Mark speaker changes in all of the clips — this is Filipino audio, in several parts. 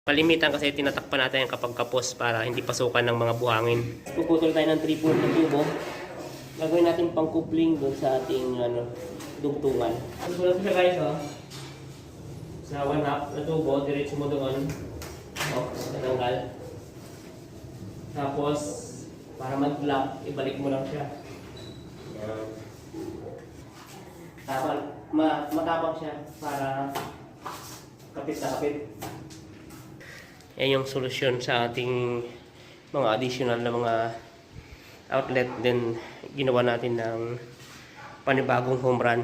Speaker 1: palimitan kasi tinatakpan natin kapag kapos para hindi pasukan ng mga buhangin. Puputol tayo ng 3/4 na tubo. Gagawin natin pang coupling doon sa ating dugtungan. Sulat ko siya guys, oh. Sa 1/2 na tubo, diretso mo doon. Oh, natanggal. Tapos, para mag-lock, ibalik mo lang siya. Yan. Matapang siya para kapit na kapit. Yan yung solusyon sa ating mga additional na mga outlet. Then ginawa natin ng panibagong home run.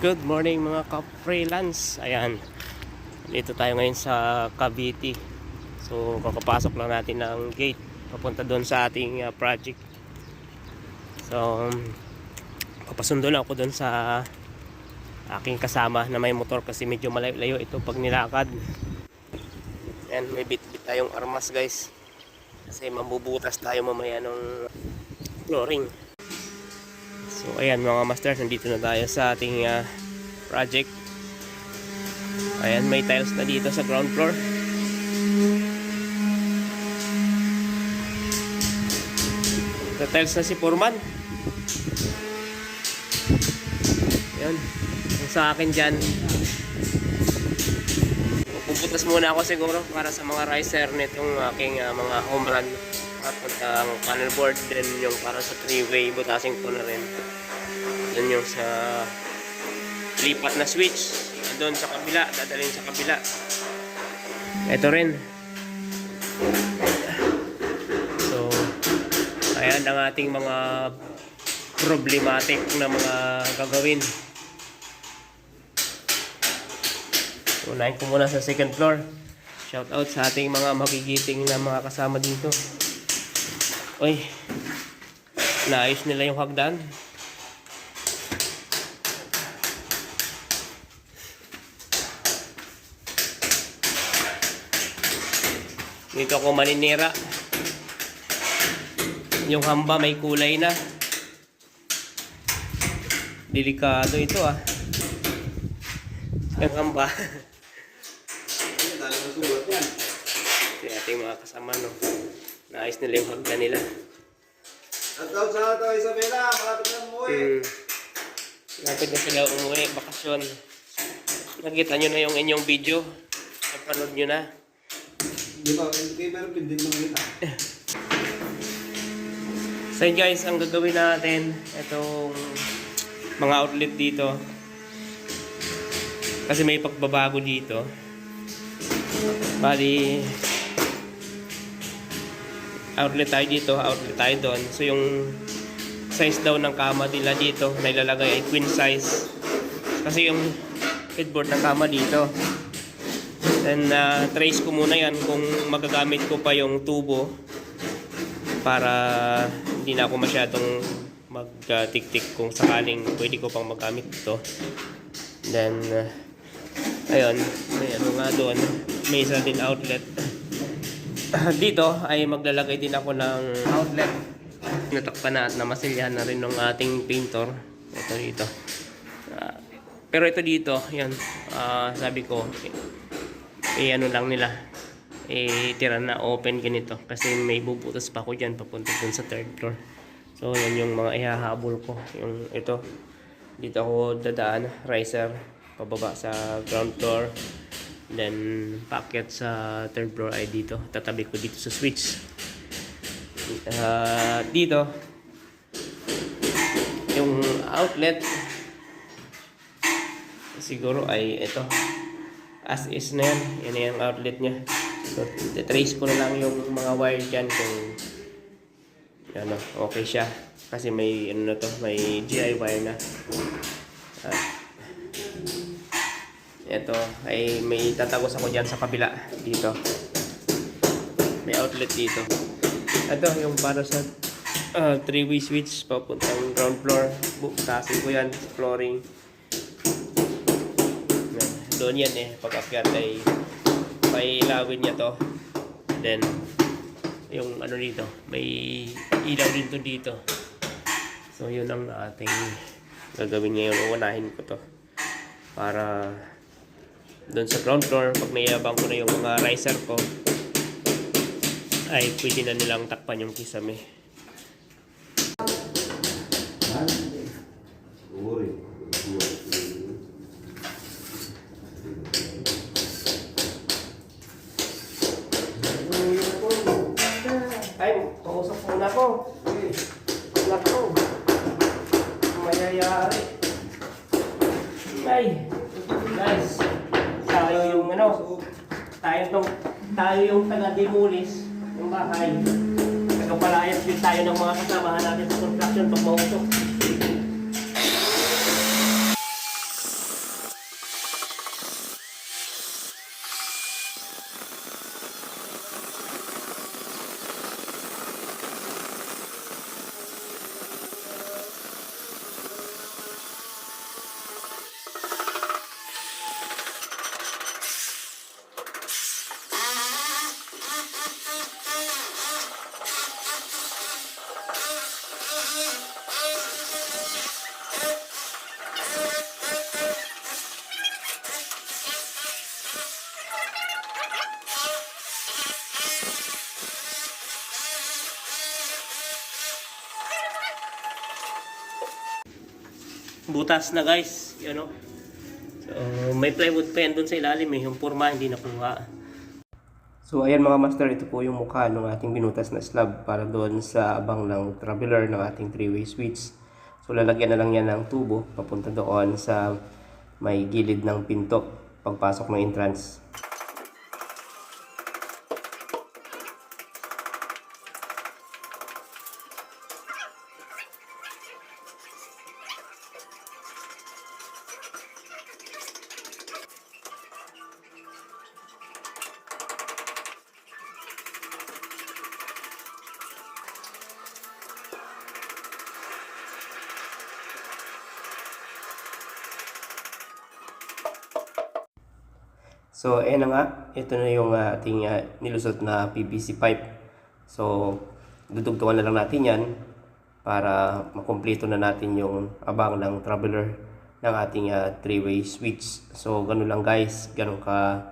Speaker 1: Good morning mga ka-freelance. Ayan, dito tayo ngayon sa Cavite. So kakapasok lang natin ng gate papunta doon sa ating project. So papasundo lang ako doon sa aking kasama na may motor kasi medyo malayo ito pag nilakad. And may bit-bit tayong armas guys kasi mabubutas tayo mamaya ng flooring. So ayan mga masters, nandito na tayo sa ating project. Ayan, may tiles na dito sa ground floor. Sa tiles na si Foreman. Ayan, yung sa akin dyan, puputas muna ako siguro para sa mga riser net yung aking mga home run at ang panel board. Then yung para sa 3-way butasin ko na rin. Then yung sa lipat na switch doon sa kabila, dadalhin sa kabila. Ito rin. So ayan ang ating mga problematic na mga gagawin. Unahin ko muna sa second floor. Shout out sa ating mga magigiting na mga kasama dito. Uy, naayos nila yung hagdan. Dito ako maninira. Yung hamba may kulay na. Delikado ito ah. Yung hamba. Yung ating mga kasama, no? Naayos nila yung hagdan nila.
Speaker 2: At daw sa ito, Isabela, malapit na umuwi.
Speaker 1: Malapit na sila umuwi, bakasyon. Nakita nyo na yung inyong video. Napanood nyo na.
Speaker 2: Di ba? Pero pindi mo kita.
Speaker 1: So yun guys, ang gagawin natin, itong mga outlet dito. Kasi may pagbabago dito. Bali, outlet tayo dito, outlet tayo doon. So yung size daw ng kama nila dito na ilalagay ay queen size. Kasi yung headboard ng kama dito. Then trace ko muna yan kung magagamit ko pa yung tubo para hindi na ako masyadong mag-tik-tik kung sakaling pwede ko pang magamit ito. Then ayun, may ano nga doon, may isa din outlet. Dito ay maglalagay din ako ng outlet. Natakpan na at namasilyahan na rin ng ating painter. Ito dito. Pero ito dito, yan, sabi ko, ano lang nila, tira na open ganito. Kasi may bubutas pa ako dyan, papunta dun sa third floor. So yan yung mga ihahabol ko. Yung ito, dito ako dadaan, riser, pababa sa ground floor. Then packet sa third floor ay dito. Tatabi ko dito sa switch. Dito yung outlet siguro ay ito. As is na yan. Yan na yung outlet nya. So trace ko na lang yung mga wire dyan kung ano, okay siya. Kasi may ano na to, may GI wire na. Ito ay may tatagos ako dyan sa kabila dito. May outlet dito. Ito yung para sa 3-way switch papuntang ground floor. Buktasin ko yan sa flooring. Doon yan pag-akyat ay pailawin niya to. Then yung ano dito, may ilaw din to dito. So yun ang ating gagawin ngayon. Uunahin ko to para doon sa ground floor. Pag naiabang ko na yung mga riser ko, ay pwede na nilang takpan yung kisame. Ay, pausap muna ko. Nako. Mayayari. Ay, guys. Tayo yung tayo yung taga-demolish ng bahay. Nagpalayas din tayo ng mga kasamahan natin sa construction pag mausok. Butas na guys, yun o. So, may plywood pa yan dun sa ilalim yung purma hindi nakuha. So ayan mga master, ito po yung mukha ng ating binutas na slab para doon sa abang ng traveler ng ating 3-way switch. So lalagyan na lang yan ng tubo papunta doon sa may gilid ng pinto pagpasok ng entrance. So, ayan na nga. Ito na yung ating nilusot na PVC pipe. So, dudugtungan na lang natin yan para makumpleto na natin yung abang ng traveler ng ating 3-way switch. So, ganun lang guys. Ganun ka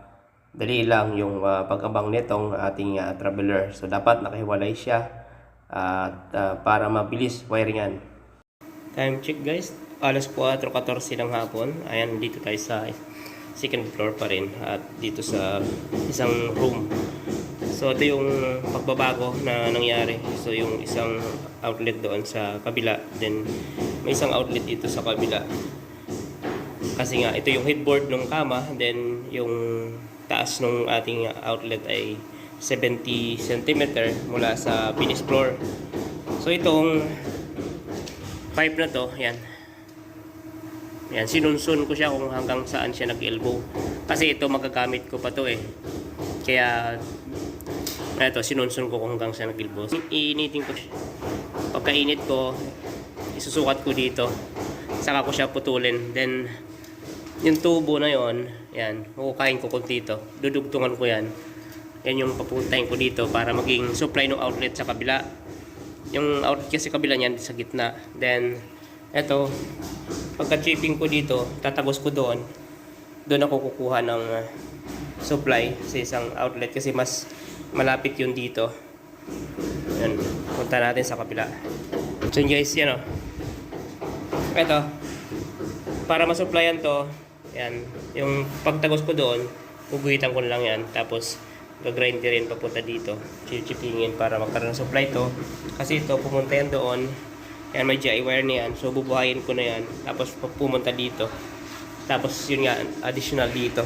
Speaker 1: dali lang yung pag-abang nitong ating traveler. So, dapat nakahiwalay siya at para mabilis wiringan. Time check guys. Alas 4:14 ng hapon. Ayan, dito tayo sa second floor pa rin at dito sa isang room. So ito yung pagbabago na nangyari. So yung isang outlet doon sa kabila, then may isang outlet dito sa kabila. Kasi nga ito yung headboard ng kama, then yung taas ng ating outlet ay 70 cm mula sa finish floor. So itong pipe na to, yan. Yan, sinunsun ko siya kung hanggang saan siya nag-elbow. Kasi ito magagamit ko pa to eh. Kaya ito, sinunsun ko kung hanggang saan nag-elbow. Iinitin ko siya. Pagkainit ko, isusukat ko dito. Saka ko siya putulin. Then, yung tubo na yon, yan, hukukain ko dito. Dudugtungan ko yan. Yan yung papuntahin ko dito para maging supply ng outlet sa kabila. Yung outlet kasi kabila niyan sa gitna. Then, ito, pagka-chipping ko dito, tatagos ko doon. Doon ako kukuha ng supply sa isang outlet kasi mas malapit yun dito. Yan, punta natin sa kabila. So guys, yan o. Ito, para masupplyan to, yan, yung pagtagos ko doon, guguhitan ko lang yan. Tapos, gagrind rin papunta dito. Chippingin para magkaroon ng supply to. Kasi ito, pumunta yan doon. Yan, may GI wire na yan. So, bubuhayin ko na yan. Tapos, pumunta dito. Tapos, yun nga, additional dito.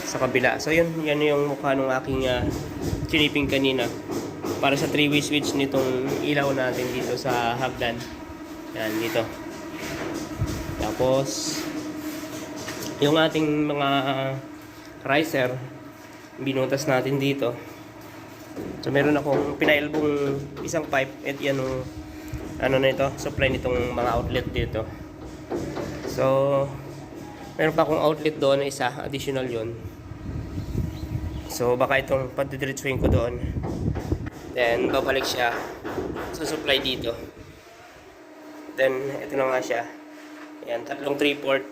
Speaker 1: Sa kabila. So, yun yung mukha ng aking chiniping kanina. Para sa 3-way switch nitong ilaw natin dito sa hagdan. Yan, dito. Tapos, yung ating mga riser, binutas natin dito. So, meron akong pinailbong isang pipe. At yan ano na ito, supply nitong mga outlet dito. So, meron pa akong outlet doon na isa, additional yun. So, baka itong padidiretsuhin ko doon. Then, babalik siya sa supply dito. Then, ito na nga siya. Ayan, tatlong 3-port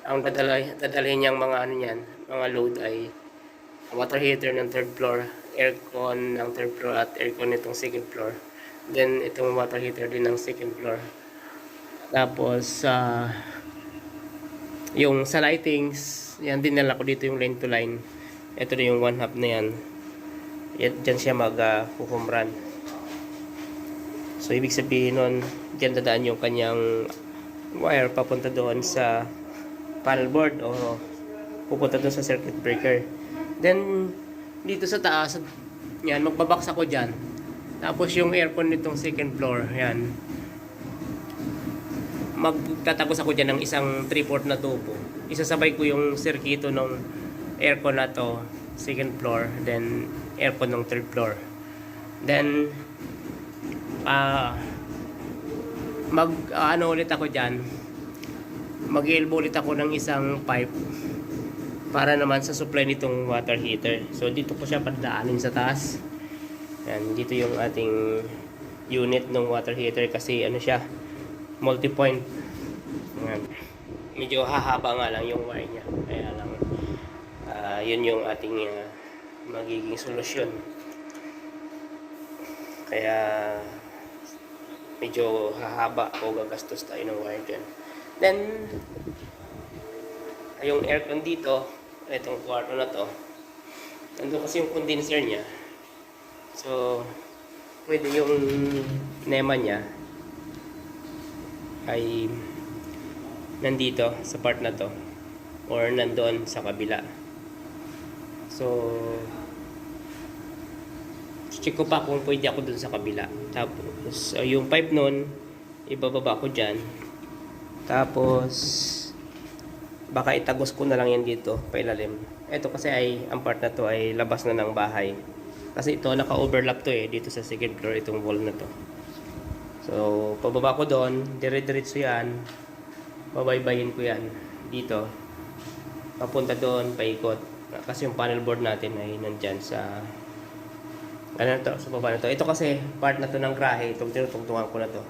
Speaker 1: Ang dadalhin niyang mga ano niyan, mga load ay water heater ng third floor, aircon ng third floor at aircon nitong second floor. Then itong water heater din ng second floor. Tapos yung sa lightings, yan dinala ko dito yung line to line. Ito na yung 1/2 na yan. Diyan siya mag-home run. So ibig sabihin nun, diyan dadaan yung kanyang wire papunta doon sa panel board o pupunta doon sa circuit breaker. Then dito sa taas, yan, magbabox ako dyan. Tapos yung aircon nitong second floor, yan, magtatagos ako dyan ng isang 3/4 na tubo. Isasabay ko yung sirkito ng aircon na to, second floor, then aircon ng third floor. Then ano ulit ako dyan, mag-elbow ulit ako ng isang pipe para naman sa supply nitong water heater. So dito ko siya padaanin sa taas. Yan, dito yung ating unit ng water heater kasi ano siya, multi-point. Yan. Medyo hahaba nga lang yung wire niya. Kaya lang yun yung ating magiging solusyon. Kaya medyo hahaba o gagastos tayo ng wire dyan. Then yung aircon dito, itong kwarto na to, nandun kasi yung condenser niya. So pwede yung NEMA niya ay nandito sa part na to or nandoon sa kabila. So check ko pa kung pwede ako dun sa kabila. Tapos yung pipe nun, ibababa ko dyan. Tapos baka itagos ko na lang yan dito pailalim. Ito kasi ay, ang part na to ay labas na ng bahay. Kasi ito naka-overlap to dito sa second floor, itong wall na to. So pababa ko doon, dire-diretso yan. Babaybayin ko yan dito. Papunta doon, paikot. Kasi yung panel board natin ay nandyan sa ano na to, sa baba na to. Ito kasi part na to ng grahe, itong tinutungtungan ko na to.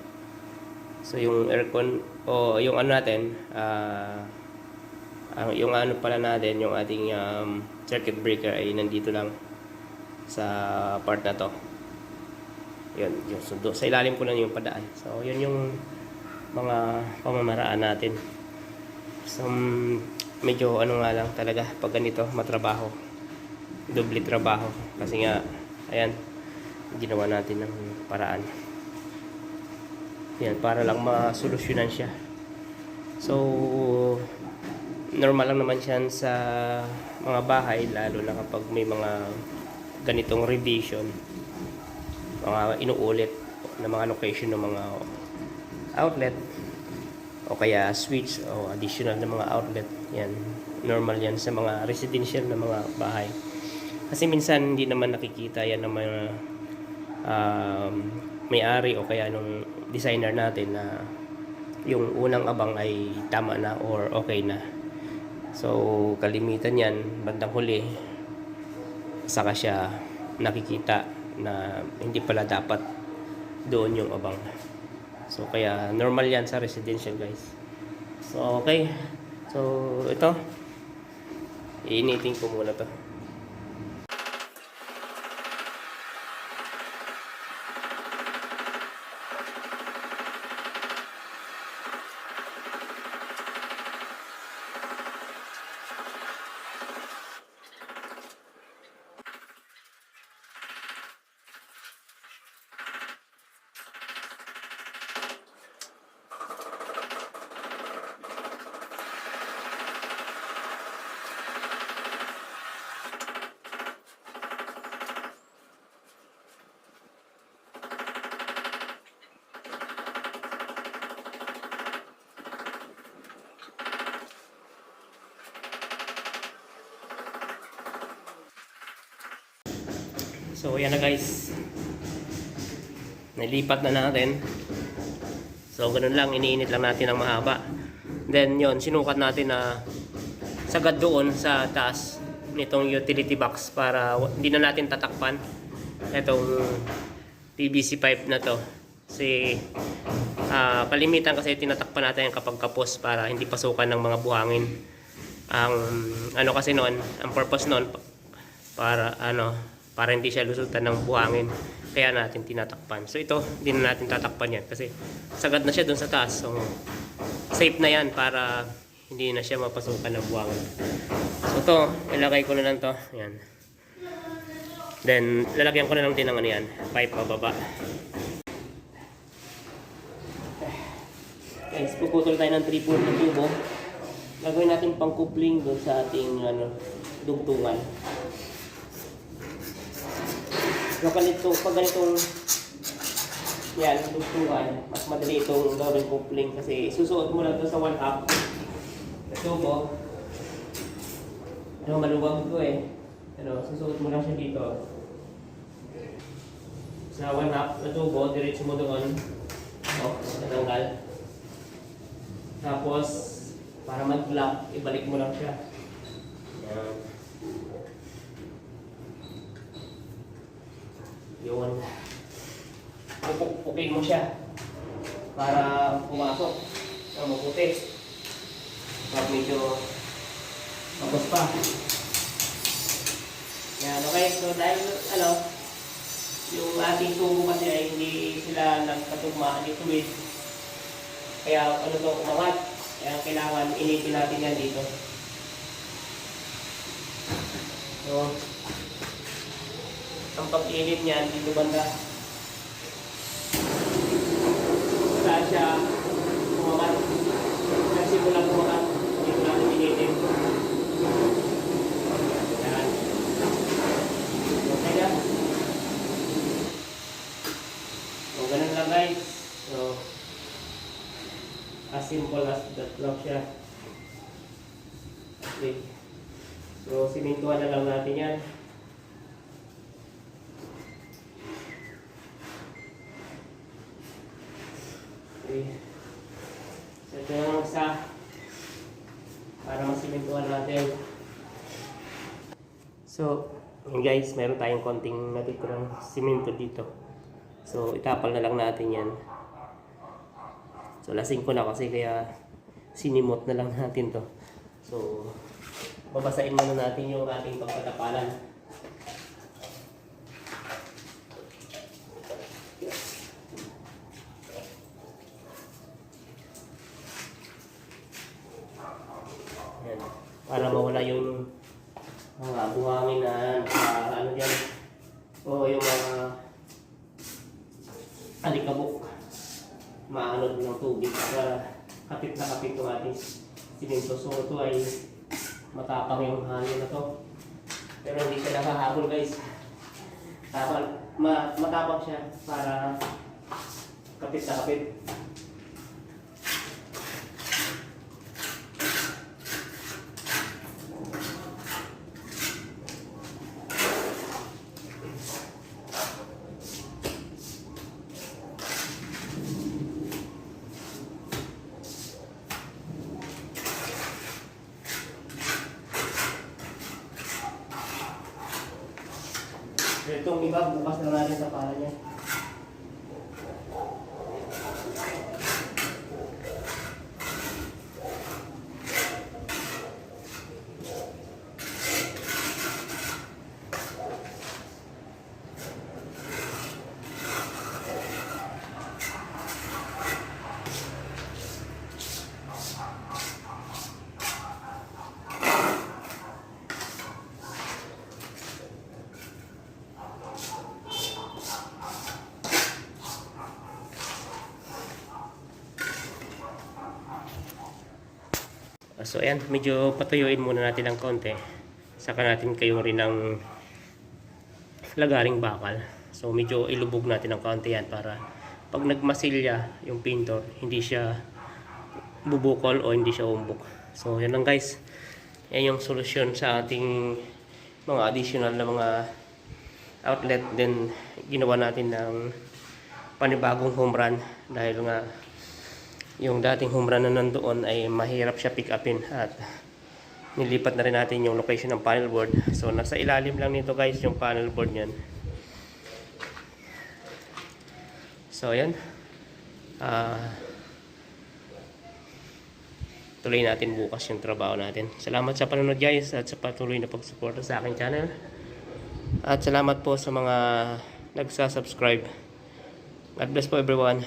Speaker 1: So yung aircon o yung ano natin, yung ano pala natin, yung ating circuit breaker ay nandito lang sa part na to. Yun, yung sundo. Sa ilalim ko na yung padaan. So yun yung mga pamamaraan natin. So medyo ano nga lang talaga pag ganito matrabaho. Doble trabaho. Kasi nga, ayan, ginawa natin ng paraan. Yan, para lang masolusyonan siya. So normal lang naman siyan sa mga bahay, lalo na kapag may mga ganitong revision, mga inuulit na mga location ng mga outlet o kaya switch o additional na mga outlet. Yan, normal yan sa mga residential na mga bahay. Kasi minsan hindi naman nakikita yan ng mga may-ari o kaya nung designer natin na yung unang abang ay tama na or okay na. So kalimitan yan, bandang huli saka siya nakikita na hindi pala dapat doon yung abang. So kaya normal yan sa residential, guys. So okay, so ito iinitin ko muna to. So yan na, guys, nalipat na natin. So ganun lang, iniinit lang natin ng mahaba. Then yon, sinukat natin na sagad doon sa taas nitong utility box para hindi na natin tatakpan itong PVC pipe na to. Kasi kalimitan kasi tinatakpan natin kapag kapos para hindi pasukan ng mga buhangin. Ang ano kasi noon, ang purpose noon para hindi siya lusutan ng buhangin. Kaya natin tinatakpan. So ito, hindi na natin tatakpan yan kasi sagad na siya dun sa taas. So safe na yan para hindi na siya mapasukan ng buhangin. So ito, ilagay ko na lang to. Yan. Then lalagyan ko na lang din ng ano yan, pipe pababa. Guys, puputol tayo ng 3-4 na tubo. Gagawin natin pang coupling doon sa ating dugtungan. So, pag ganitong yan, dugtungan, mas madali itong gawin coupling kasi susuot mo lang ito sa 1/2 na tubo. Maluwag ito eh. Susuot mo lang siya dito. Sa 1/2 na tubo, diretso mo doon. Natanggal. Tapos, para mag-block, ibalik mo lang siya. Yan. Yun. Pupukpukin mo siya para pumasok ng maputi. Pag medyo tapos pa. Yan, okay. So, dahil, yung ating tubo kasi ay hindi sila nagkatugma ni tuwid. Kaya to, umangat. Kaya kailangan initin natin yan dito. So, ang pag-init niyan, dito banda. Saan siya umangat. Kasi simulang umangat. Dito natin initin. Yan. Okay na. So, ganun lang guys. So, as simple as that lang siya. Okay. So, simintuhan na lang natin yan. Okay. So, ito yung isa para masimintuhan natin. So, guys, meron tayong konting natitirang simento dito. So, itapal na lang natin yan. So, lasing ko na kasi kaya sinimot na lang natin to. So, babasain muna natin yung ating pagkatapalan. Yan. Para mawala yung mga buhangin na dyan. O yung mga alikabok. Maanod ng tubig para kapit na kapit ng ating simento. So ito ay matapang yung hangin na to. Pero hindi siya nakahabol guys. Matapang siya para kapit na kapit. Itong iba, bukas na natin sa para niya. So ayan, medyo patuyuin muna natin ng konti. Saka natin kayo rin ng lagaring bakal. So medyo ilubog natin ng konti yan para pag nagmasilya yung pintor, hindi siya bubukol o hindi siya umbok. So yan lang guys. Yan yung solusyon sa ating mga additional na mga outlet. Then ginawa natin ng panibagong home run dahil nga yung dating home run na nandoon ay mahirap siya pick upin at nilipat na rin natin yung location ng panel board. So nasa ilalim lang nito guys yung panel board niyan. So ayan. tuloy natin bukas yung trabaho natin. Salamat sa panonood guys at sa patuloy na pagsuporta sa aking channel. At salamat po sa mga nagsasubscribe. God bless po everyone.